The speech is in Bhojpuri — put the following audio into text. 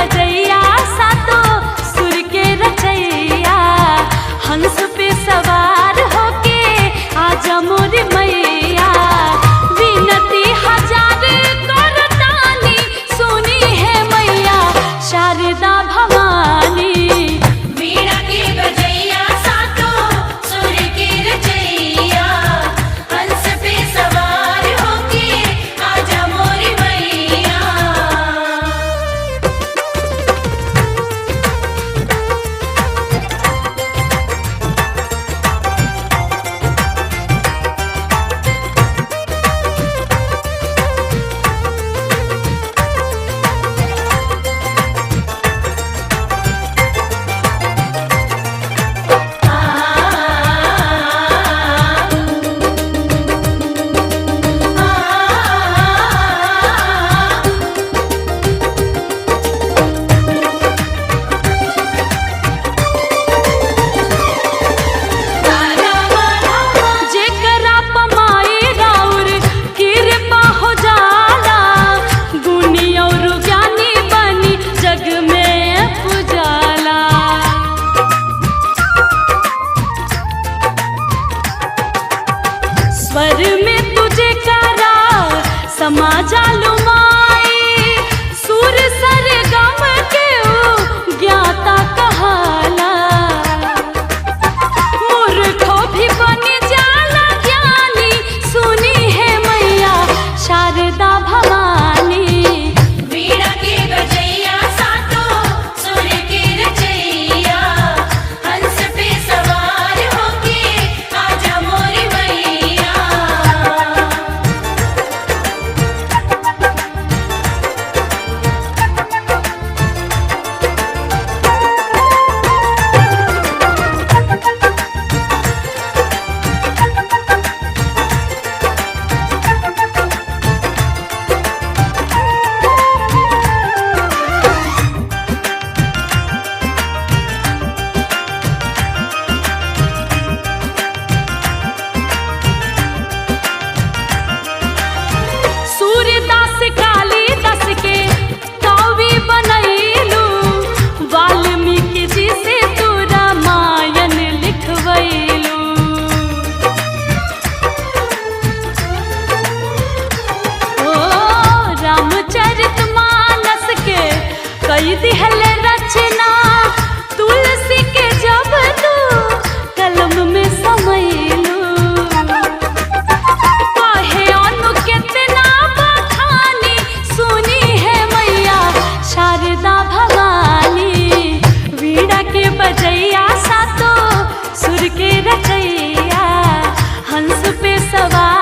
बजैया सातो सुर के रचैया, हंस पे सवार होके आजा मोर मैया। विनती हजार करतानी सुनी है मैया शारदा भवानी। वीणा के बजैया सातो सुर के रचैया, हंस पे सवार होके आजा मोर मैया। जेकरा पमाई राउर कृपा हो जाला, गुणी और ज्ञानी बनी जग में पुजाला। स्वर में तुझे करा समा जालू माई, सुर सर गम के ऊ ज्ञाता कहाला। मूर्खों भी बन जाला ज्ञानी सुनी है मैया शारदा भवानी। वीणा के बजैया सातो सुर के रचैया, हंस पे सवार होके आजा मोर मैया। सूरदास कालिदास के कवि बनैलू, वाल्मीकि जी से तू रामायण लिखवैलू। ओ रामचरितमानस के कई दिहल रचना, तुलसी के जब तू कलम में समैलू। कहे अनु कितना बखानी सुनी है मैया शारदा भवानी। वीणा के बजैया सातो सुर के रचैया, हंस पे सवार